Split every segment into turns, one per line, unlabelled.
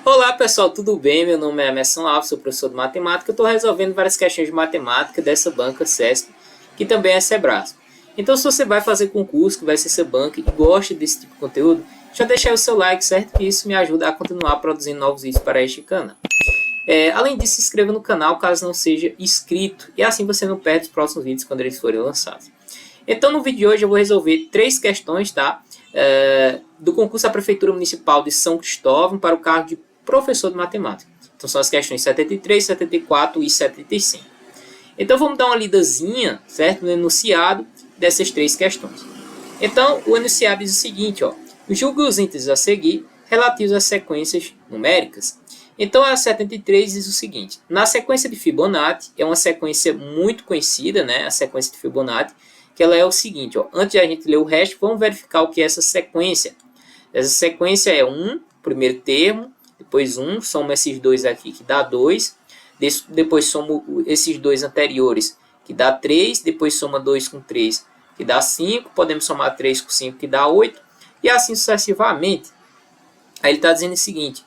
Olá pessoal, tudo bem? Meu nome é Emerson Alves, sou professor de matemática. Eu estou resolvendo várias questões de matemática dessa banca CESP, que também é Sebrasp. Então, se você vai fazer concurso, que vai ser essa banca e gosta desse tipo de conteúdo, já deixa aí o seu like, certo? Que isso me ajuda a continuar produzindo novos vídeos para este canal. Além disso, se inscreva no canal caso não seja inscrito, e assim você não perde os próximos vídeos quando eles forem lançados. Então, no vídeo de hoje eu vou resolver 3 questões, tá? Do concurso da Prefeitura Municipal de São Cristóvão para o cargo de professor de matemática. Então, são as questões 73, 74 e 75. Então, vamos dar uma lidazinha, certo? No enunciado dessas 3 questões. Então, o enunciado diz o seguinte, ó. Julgue os índices a seguir relativos às sequências numéricas. Então, a 73 diz o seguinte. Na sequência de Fibonacci, é uma sequência muito conhecida, né? A sequência de Fibonacci, que ela é o seguinte, ó. Antes de a gente ler o resto, vamos verificar o que é essa sequência. Essa sequência é 1, primeiro termo, depois 1, soma esses dois aqui que dá 2, depois soma esses dois anteriores que dá 3, depois soma 2 com 3 que dá 5, podemos somar 3 com 5 que dá 8, e assim sucessivamente. Aí ele está dizendo o seguinte,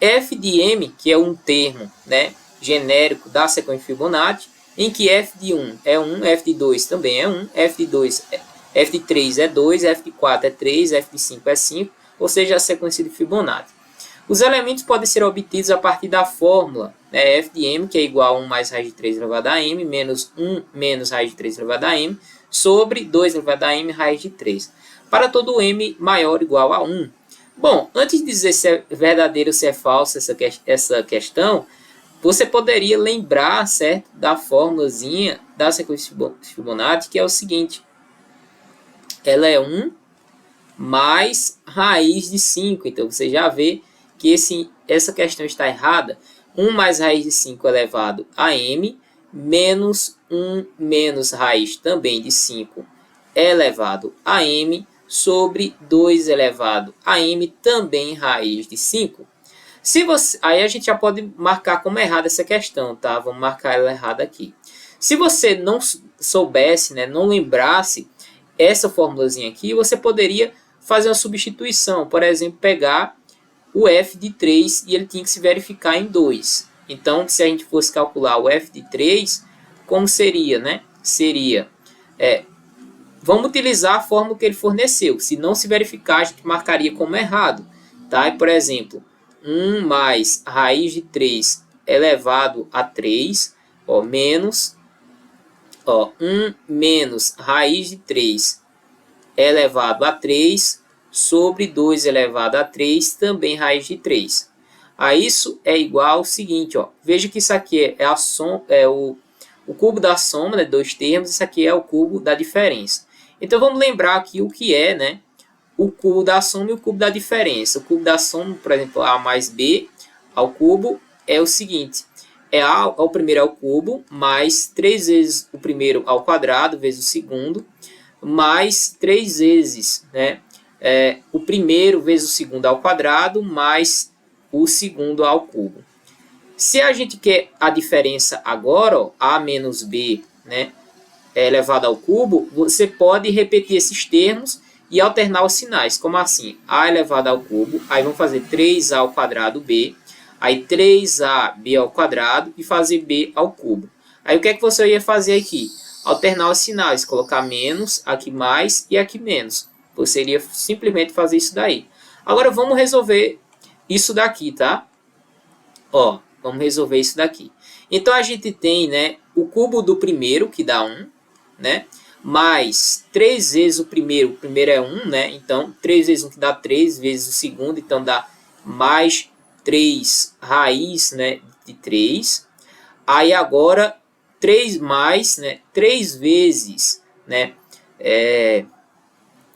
f de m, que é um termo, né, genérico da sequência Fibonacci, em que f de 1 é 1, f de 2 também é 1, f de 3 é 2, f de 4 é 3, f de 5 é 5, ou seja, a sequência de Fibonacci. Os elementos podem ser obtidos a partir da fórmula, né, f de m, que é igual a 1 mais raiz de 3 elevado a m, menos 1 menos raiz de 3 elevado a m, sobre 2 elevado a m raiz de 3, para todo m maior ou igual a 1. Bom, antes de dizer se é verdadeiro ou se é falso essa questão, você poderia lembrar, certo, da fórmulazinha da sequência Fibonacci, que é o seguinte. Ela é 1 mais raiz de 5. Então, você já vê que essa questão está errada. 1 mais raiz de 5 elevado a m, menos 1 menos raiz também de 5 elevado a m, sobre 2 elevado a m, também raiz de 5. Aí a gente já pode marcar como errada essa questão, tá? Vamos marcar ela errada aqui. Se você não soubesse, né, não lembrasse essa formulazinha aqui, você poderia fazer uma substituição. Por exemplo, pegar o f de 3 e ele tinha que se verificar em 2. Então, se a gente fosse calcular o f de 3, como seria, né? Seria, vamos utilizar a fórmula que ele forneceu. Se não se verificar, a gente marcaria como errado, tá? E, por exemplo, 1 mais raiz de 3 elevado a 3, ó, menos, 1 menos raiz de 3 elevado a 3, sobre 2 elevado a 3, também raiz de 3. A isso é igual ao seguinte, ó, veja que isso aqui é o cubo da soma, né, dois termos, isso aqui é o cubo da diferença. Então, vamos lembrar aqui o que é, né, o cubo da soma e o cubo da diferença. O cubo da soma, por exemplo, a mais b ao cubo é o seguinte, o primeiro ao cubo, mais 3 vezes o primeiro ao quadrado, vezes o segundo, mais 3 vezes, né, o primeiro vezes o segundo ao quadrado, mais o segundo ao cubo. Se a gente quer a diferença agora, ó, a menos b, né, elevado ao cubo, você pode repetir esses termos e alternar os sinais, como assim, a elevado ao cubo, aí vamos fazer 3a ao quadrado b, aí 3ab ao quadrado e fazer b ao cubo. Aí o que é que você ia fazer aqui? Alternar os sinais, colocar menos, aqui mais e aqui menos. Você iria simplesmente fazer isso daí. Agora vamos resolver isso daqui, tá? Ó, vamos resolver isso daqui. Então a gente tem, né, o cubo do primeiro, que dá 1, né? Mais 3 vezes o primeiro é 1, né? Então 3 vezes 1 que dá 3, vezes o segundo, então dá mais 3 raiz, né, de 3. Aí agora 3 mais, né, 3 vezes, né,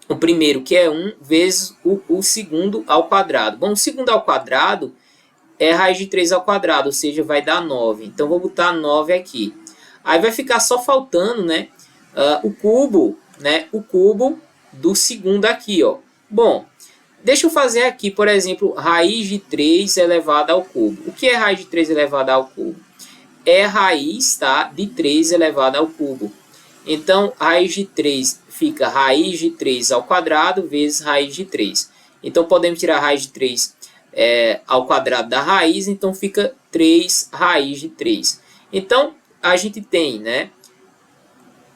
o primeiro que é 1, vezes o segundo ao quadrado. Bom, o segundo ao quadrado é raiz de 3 ao quadrado, ou seja, vai dar 9. Então, vou botar 9 aqui. Aí vai ficar só faltando, né, o cubo, né, o cubo do segundo aqui, ó. Bom, deixa eu fazer aqui, por exemplo, raiz de 3 elevado ao cubo. O que é raiz de 3 elevado ao cubo? É raiz, tá, de 3 elevado ao cubo. Então, raiz de 3 fica raiz de 3 ao quadrado vezes raiz de 3. Então, podemos tirar raiz de 3 ao quadrado da raiz, então fica 3 raiz de 3. Então, a gente tem, né,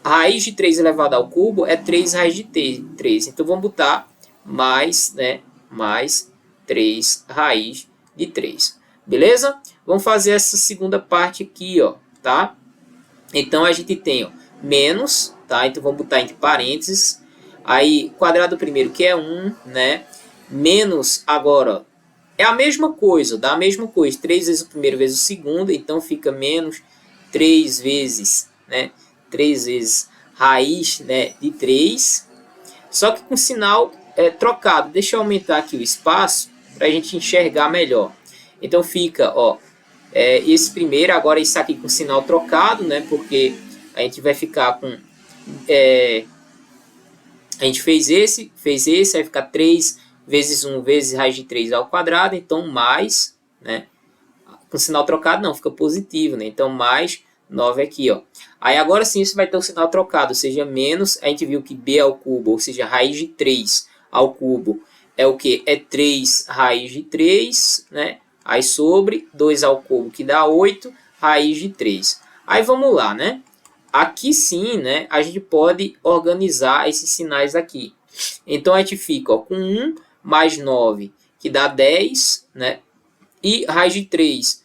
raiz de 3 elevado ao cubo é 3 raiz de 3. Então, vamos botar mais, né, mais 3 raiz de 3. Beleza? Vamos fazer essa segunda parte aqui, ó, tá? Então, a gente tem, ó, menos, tá? Então, vamos botar entre parênteses. Aí, quadrado primeiro, que é 1, né? Menos, agora, ó, é a mesma coisa, dá a mesma coisa. 3 vezes o primeiro vezes o segundo, então fica menos 3 vezes, né? 3 vezes raiz, né, de 3. Só que com sinal trocado. Deixa eu aumentar aqui o espaço para a gente enxergar melhor. Então fica, ó, esse primeiro, agora isso aqui com sinal trocado, né? Porque a gente vai ficar com... a gente fez esse, vai ficar 3 vezes 1 vezes raiz de 3 ao quadrado, então mais, né? Com sinal trocado não, fica positivo, né? Então mais 9 aqui, ó. Aí agora sim isso vai ter o sinal trocado, ou seja, menos, a gente viu que b ao cubo, ou seja, raiz de 3 ao cubo é o que? É 3 raiz de 3, né? Aí sobre 2 ao cubo, que dá 8, raiz de 3. Aí vamos lá, né? Aqui sim, né, a gente pode organizar esses sinais aqui. Então a gente fica, ó, com 1 mais 9, que dá 10, né? E raiz de 3.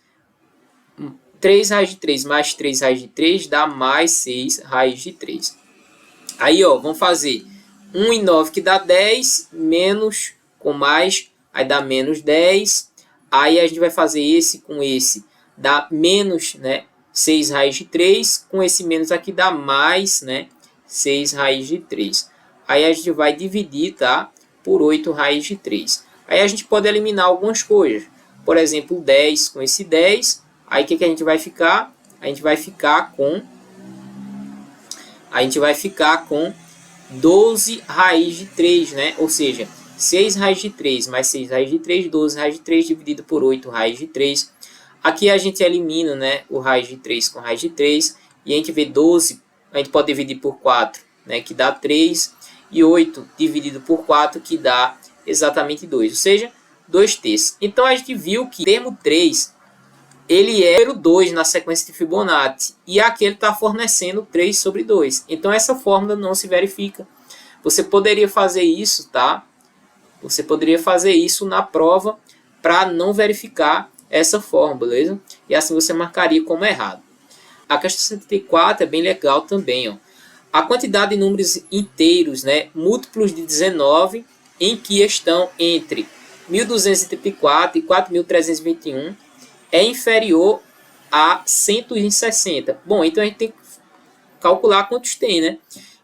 3 raiz de 3 mais 3 raiz de 3 dá mais 6 raiz de 3. Aí, ó, vamos fazer 1 e 9 que dá 10, menos com mais, aí dá menos 10. Aí a gente vai fazer esse com esse, dá menos, né, 6 raiz de 3. Com esse menos aqui dá mais, né, 6 raiz de 3. Aí a gente vai dividir, tá, por 8 raiz de 3. Aí a gente pode eliminar algumas coisas. Por exemplo, 10 com esse 10. Aí o que a gente vai ficar? A gente vai ficar com 12 raiz de 3, né? Ou seja, 6 raiz de 3 mais 6 raiz de 3, 12 raiz de 3 dividido por 8 raiz de 3. Aqui a gente elimina, né, o raiz de 3 com raiz de 3. E a gente vê 12, a gente pode dividir por 4, né, que dá 3. E 8 dividido por 4, que dá exatamente 2. Ou seja, 2/3. Então a gente viu que o termo 3... ele é o 2 na sequência de Fibonacci. E aqui ele está fornecendo 3 sobre 2. Então essa fórmula não se verifica. Você poderia fazer isso, tá? Você poderia fazer isso na prova para não verificar essa fórmula, beleza? E assim você marcaria como errado. A questão 74 é bem legal também, ó. A quantidade de números inteiros, né, múltiplos de 19, em que estão entre 1234 e 4321, é inferior a 160. Bom, então a gente tem que calcular quantos tem, né?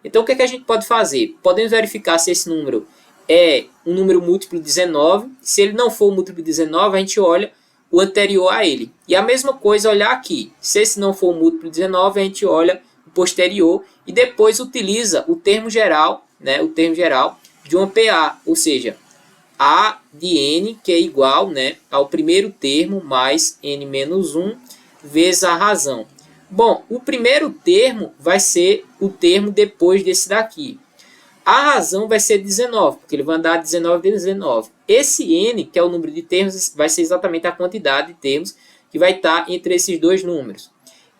Então o que é que a gente pode fazer? Podemos verificar se esse número é um número múltiplo de 19. Se ele não for um múltiplo de 19, a gente olha o anterior a ele. E a mesma coisa olhar aqui. Se esse não for um múltiplo de 19, a gente olha o posterior e depois utiliza o termo geral, né? O termo geral de uma PA, ou seja, A de N, que é igual, né, ao primeiro termo mais N menos 1 vezes a razão. Bom, o primeiro termo vai ser o termo depois desse daqui. A razão vai ser 19, porque ele vai andar 19 vezes 19. Esse N, que é o número de termos, vai ser exatamente a quantidade de termos que vai estar entre esses dois números.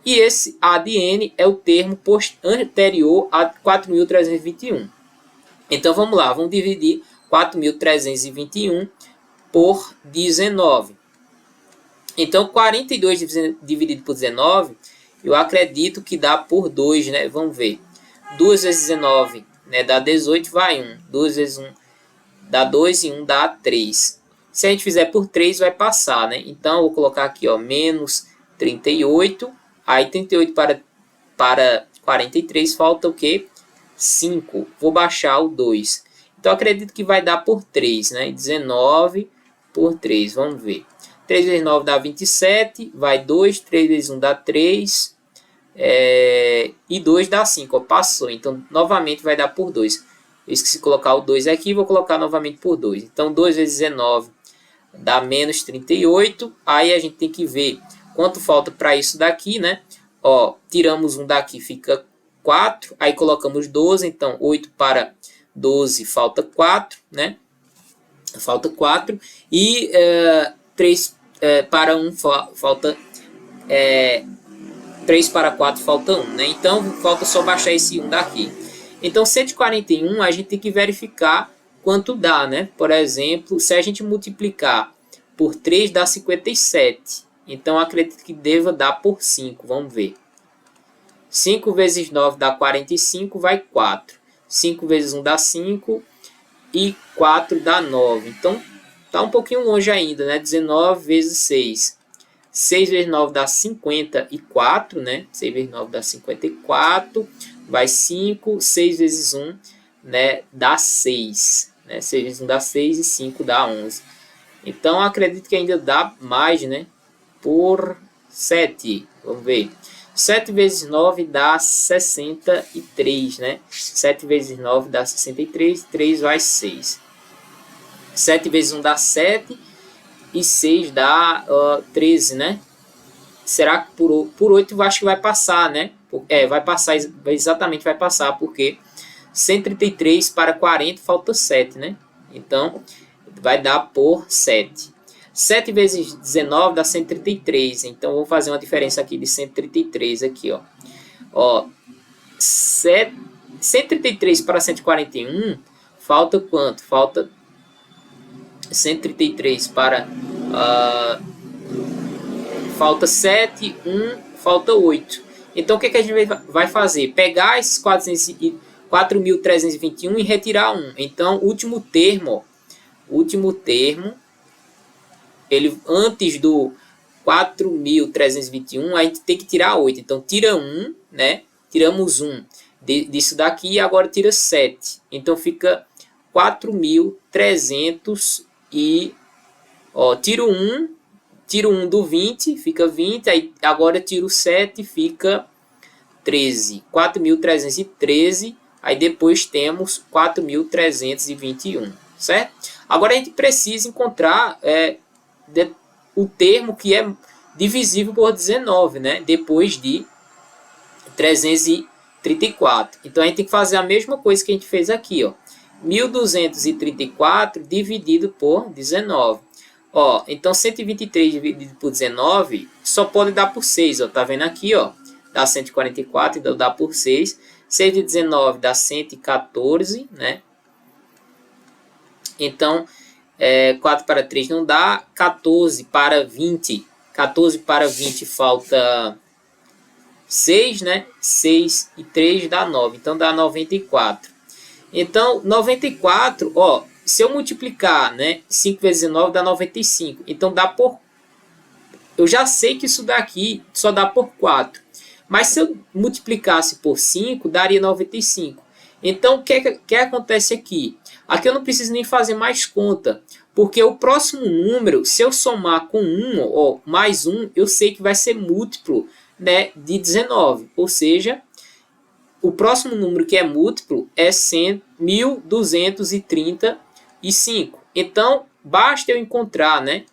E esse A de N é o termo anterior a 4.321. Então vamos lá, vamos dividir 4.321 por 19. Então, 42 dividido por 19, eu acredito que dá por 2, né? Vamos ver. 2 vezes 19, né, dá 18, vai 1. 2 vezes 1 dá 2 e 1 dá 3. Se a gente fizer por 3, vai passar, né? Então, eu vou colocar aqui, ó, menos 38. Aí, 38 para 43, falta o quê? 5. Vou baixar o 2. Então, acredito que vai dar por 3, né? 19 por 3, vamos ver. 3 vezes 9 dá 27, vai 2, 3 vezes 1 dá 3, e 2 dá 5, ó, passou. Então, novamente vai dar por 2. Eu esqueci de colocar o 2 aqui, vou colocar novamente por 2. Então, 2 vezes 19 dá menos 38. Aí, a gente tem que ver quanto falta para isso daqui, né? Ó, tiramos 1 daqui, fica 4. Aí, colocamos 12, então 8 para 12 falta 4, né? falta 4. E 3 para 1 falta 3 para 4 falta 1, né? Então falta só baixar esse 1 daqui. Então 141 a gente tem que verificar quanto dá, né? Por exemplo, se a gente multiplicar por 3 dá 57. Então acredito que deva dar por 5, vamos ver. 5 vezes 9 dá 45, vai 4. 5 vezes 1 dá 5 e 4 dá 9. Então tá um pouquinho longe ainda, né? 19 vezes 6. 6 vezes 9 dá 54, né? 6 vezes 9 dá 54, vai 5. 6 vezes 1, né, dá 6. Né? 6 vezes 1 dá 6 e 5 dá 11. Então acredito que ainda dá mais, né? Por 7. Vamos ver. 7 vezes 9 dá 63, né? 7 vezes 9 dá 63, 3 vai 6. 7 vezes 1 dá 7 e 6 dá 13, né? Será que por 8 eu acho que vai passar, né? Vai passar, exatamente vai passar, porque 133 para 40 falta 7, né? Então, vai dar por 7. 7 vezes 19 dá 133. Então, vou fazer uma diferença aqui de 133 aqui, ó. 133 para 141, falta quanto? Falta 133 para... falta 7, 1, falta 8. Então, o que a gente vai fazer? Pegar esses 4.321 e retirar 1. Então, o último termo, ele antes do 4.321, a gente tem que tirar 8. Então, tira 1, né? Tiramos 1 disso daqui e agora tira 7. Então, fica 4.300 e... tiro 1 do 20, fica 20. Aí, agora tiro 7, fica 13. 4.313. Aí depois temos 4.321, certo? Agora a gente precisa encontrar o termo que é divisível por 19, né? Depois de 334. Então a gente tem que fazer a mesma coisa que a gente fez aqui, ó. 1.234 dividido por 19. Então 123 dividido por 19 só pode dar por 6, ó. Tá vendo aqui, ó? Dá 144, então dá por 6. 6 de 19 dá 114, né? Então, 4 para 3 não dá. 14 para 20. 14 para 20 falta 6, né? 6 e 3 dá 9. Então, dá 94. Então, 94, ó. Se eu multiplicar, né? 5 vezes 19 dá 95. Então, dá por... Eu já sei que isso daqui só dá por 4. Mas se eu multiplicasse por 5, daria 95. Então, o que acontece aqui? Aqui eu não preciso nem fazer mais conta. Porque o próximo número, se eu somar com 1, ou mais 1, eu sei que vai ser múltiplo, né, de 19. Ou seja, o próximo número que é múltiplo é 1.235. Então, basta eu encontrar, né?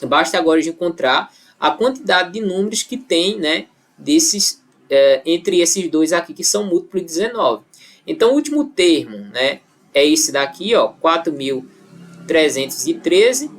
Basta agora de encontrar a quantidade de números que tem, né? Entre esses dois aqui que são múltiplos de 19. Então o último termo, né, é esse daqui, ó, 4.313.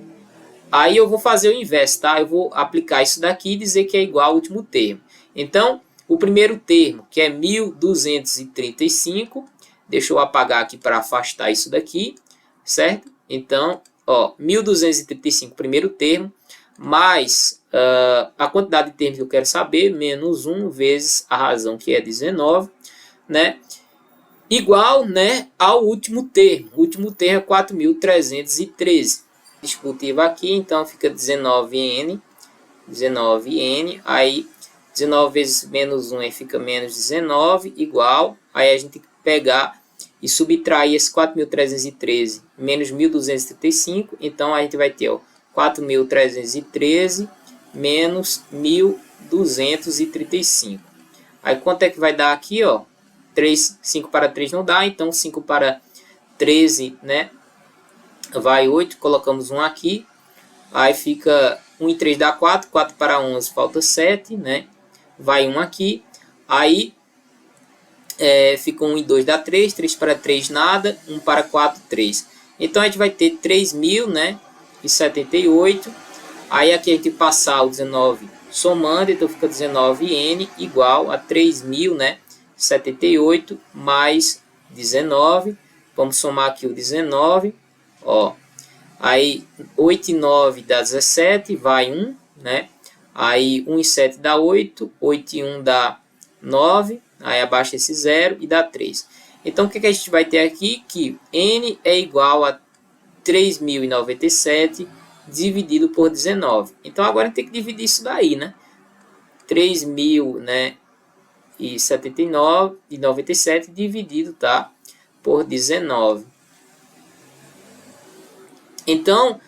Aí eu vou fazer o inverso, tá? Eu vou aplicar isso daqui e dizer que é igual ao último termo. Então o primeiro termo, que é 1.235, deixa eu apagar aqui para afastar isso daqui, certo? Então, ó, 1.235, primeiro termo, mais a quantidade de termos que eu quero saber, menos 1 vezes a razão, que é 19, né? Igual, né, ao último termo. O último termo é 4.313. Discutiva aqui, então fica 19n. 19n, aí 19 vezes menos 1 aí fica menos 19, igual. Aí a gente tem que pegar e subtrair esse 4.313 menos 1.235. Então a gente vai ter, ó, 4.313 menos 1.235. Aí quanto é que vai dar aqui, ó? 5 para 3 não dá, então 5 para 13, né? Vai 8, colocamos 1 aqui. Aí fica 1 e 3 dá 4, 4 para 11 falta 7, né? Vai 1 aqui. Aí fica 1 e 2 dá 3, 3 para 3 nada, 1 para 4, 3. Então a gente vai ter 3.000, né, e 78. Aí aqui a gente passar o 19 somando, então fica 19n igual a 3.000, né, 78 mais 19. Vamos somar aqui o 19, ó. Aí 8 e 9 dá 17, vai 1, né? Aí 1 e 7 dá 8, 8 e 1 dá 9, aí abaixa esse 0 e dá 3. Então o que a gente vai ter aqui? Que n é igual a 3.097 dividido por 19. Então agora a gente tem que dividir isso daí, né? 3.000, né, e 79 e 97 dividido, tá, por 19. Então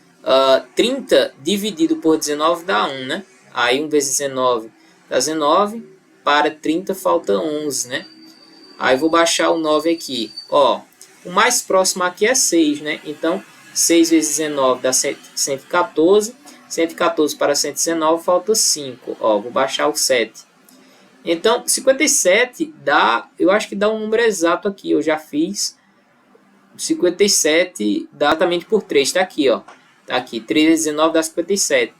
30 dividido por 19 dá 1, né? Aí 1 vezes 19 dá 19, para 30 falta 11, né? Aí vou baixar o 9 aqui, ó. O mais próximo aqui é 6, né? Então 6 vezes 19 dá 114. 114 para 119 falta 5. Ó, vou baixar o 7. Então 57 dá, eu acho que dá um número exato aqui, eu já fiz. 57 dá exatamente por 3, tá aqui, ó. Tá aqui, 3 vezes 19 dá 57.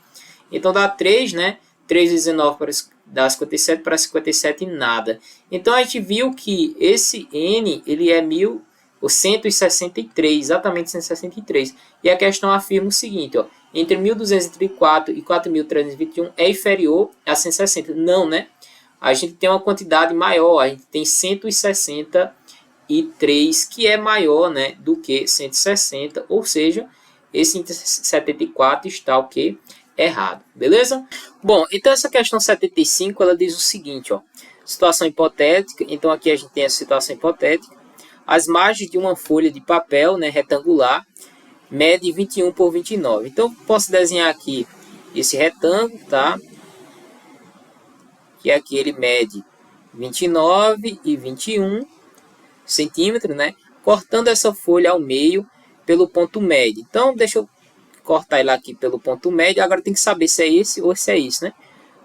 Então dá 3, né? 3 vezes 19 dá 57, para 57 nada. Então a gente viu que esse n, ele é 1.163, exatamente 163. E a questão afirma o seguinte, ó. Entre 1.234 e 4.321 é inferior a 160. Não, né? A gente tem uma quantidade maior, a gente tem 163, que é maior, né, do que 160, ou seja, esse 74 está o que? Errado, beleza? Bom, então essa questão 75, ela diz o seguinte, ó, situação hipotética, então aqui a gente tem a situação hipotética, as margens de uma folha de papel, né, retangular, mede 21 por 29. Então, posso desenhar aqui esse retângulo, tá? Que aqui ele mede 29 e 21 centímetros, né? Cortando essa folha ao meio pelo ponto médio. Então, deixa eu cortar ele aqui pelo ponto médio. Agora tem que saber se é esse ou se é isso, né?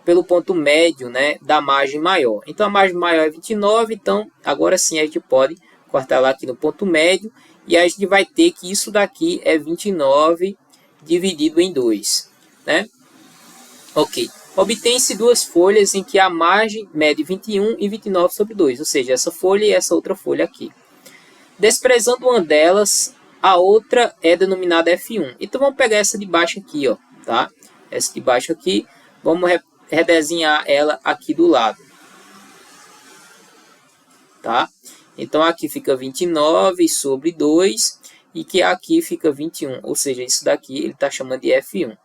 Pelo ponto médio, né, da margem maior. Então, a margem maior é 29. Então, agora sim a gente pode cortar lá aqui no ponto médio. E a gente vai ter que isso daqui é 29 dividido em 2, né? Ok. Obtém-se duas folhas em que a margem mede 21 e 29 sobre 2, ou seja, essa folha e essa outra folha aqui. Desprezando uma delas, a outra é denominada F1. Então vamos pegar essa de baixo aqui, ó, tá? Essa de baixo aqui, vamos redesenhar ela aqui do lado, tá? Então aqui fica 29 sobre 2 e que aqui fica 21, ou seja, isso daqui ele está chamando de F1.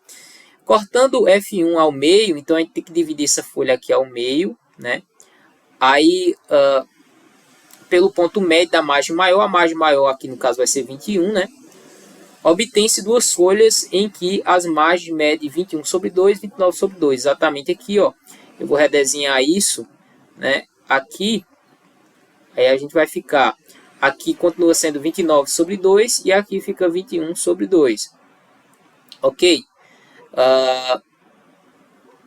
Cortando o F1 ao meio, então a gente tem que dividir essa folha aqui ao meio, né? Aí, pelo ponto médio da margem maior, a margem maior aqui no caso vai ser 21, né? Obtém-se duas folhas em que as margens medem 21 sobre 2, 29 sobre 2. Exatamente aqui, ó. Eu vou redesenhar isso, né? Aqui, aí a gente vai ficar, aqui continua sendo 29 sobre 2 e aqui fica 21 sobre 2. Ok?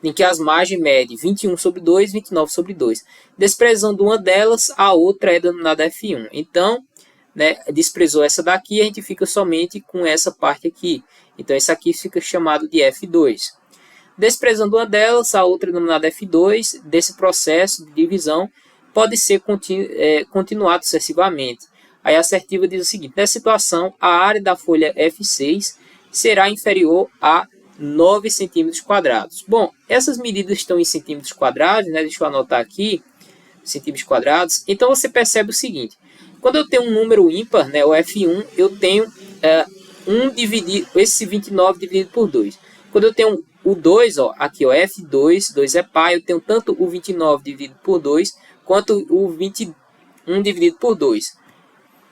Em que as margens medem 21 sobre 2, 29 sobre 2. Desprezando uma delas, a outra é denominada F1. Então, né, desprezou essa daqui, a gente fica somente com essa parte aqui. Então, esse aqui fica chamado de F2. Desprezando uma delas, a outra é denominada F2. Desse processo de divisão pode ser continuado sucessivamente. Aí a assertiva diz o seguinte, nessa situação, a área da folha F6 será inferior a 9 centímetros quadrados. Bom, essas medidas estão em centímetros quadrados, né? Deixa eu anotar aqui, centímetros quadrados. Então você percebe o seguinte, quando eu tenho um número ímpar, né, o F1, eu tenho esse 29 dividido por 2. Quando eu tenho o 2, ó, aqui ó, F2, 2 é par, eu tenho tanto o 29 dividido por 2, quanto o 21 dividido por 2.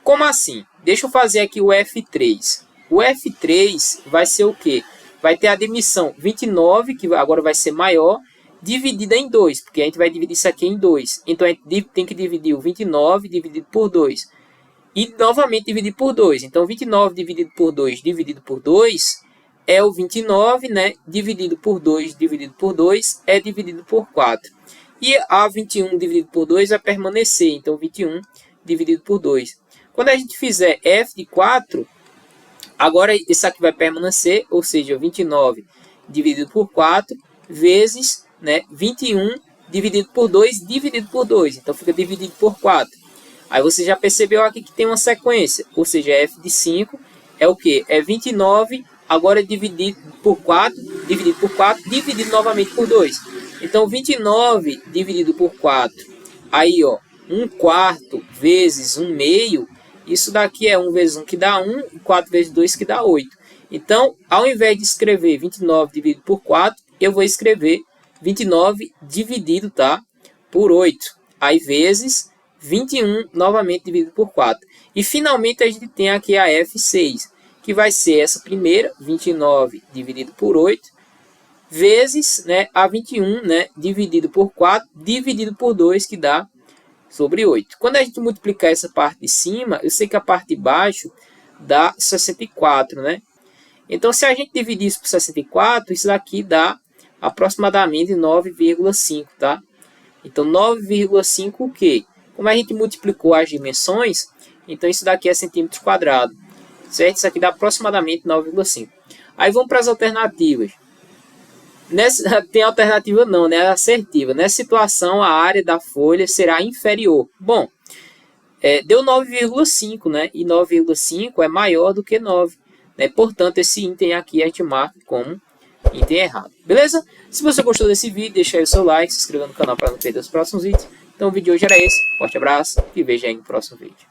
Como assim? Deixa eu fazer aqui o F3. O F3 vai ser o quê? Vai ter a dimensão 29, que agora vai ser maior, dividida em 2, porque a gente vai dividir isso aqui em 2. Então, a gente tem que dividir o 29 dividido por 2. E, novamente, dividir por 2. Então, 29 dividido por 2 dividido por 2 é o 29, né? Dividido por 2 dividido por 2 é dividido por 4. E a 21 dividido por 2 vai permanecer. Então, 21 dividido por 2. Quando a gente fizer f de 4... Agora, isso aqui vai permanecer, ou seja, 29 dividido por 4 vezes, né, 21 dividido por 2 dividido por 2. Então, fica dividido por 4. Aí você já percebeu aqui que tem uma sequência, ou seja, f de 5 é o que? É 29, agora dividido por 4, dividido novamente por 2. Então, 29 dividido por 4, aí, ó, 1/4 vezes 1/2, isso daqui é 1 vezes 1 que dá 1, e 4 vezes 2 que dá 8. Então, ao invés de escrever 29 dividido por 4, eu vou escrever 29 dividido, tá, por 8. Aí, vezes 21 novamente dividido por 4. E, finalmente, a gente tem aqui a F6, que vai ser essa primeira, 29 dividido por 8, vezes, né, a 21, né, dividido por 4, dividido por 2, que dá sobre 8. Quando a gente multiplicar essa parte de cima, eu sei que a parte de baixo dá 64, né? Então, se a gente dividir isso por 64, isso daqui dá aproximadamente 9,5, tá? Então, 9,5 o quê? Como a gente multiplicou as dimensões, então isso daqui é centímetros quadrados, certo? Isso aqui dá aproximadamente 9,5. Aí vamos para as alternativas. Tem alternativa não, né? Assertiva. Nessa situação, a área da folha será inferior. Bom, deu 9,5, né? E 9,5 é maior do que 9. Né? Portanto, esse item aqui a gente marca como item errado. Beleza? Se você gostou desse vídeo, deixa aí o seu like, se inscreva no canal para não perder os próximos vídeos. Então o vídeo de hoje era esse. Forte abraço e veja aí no próximo vídeo.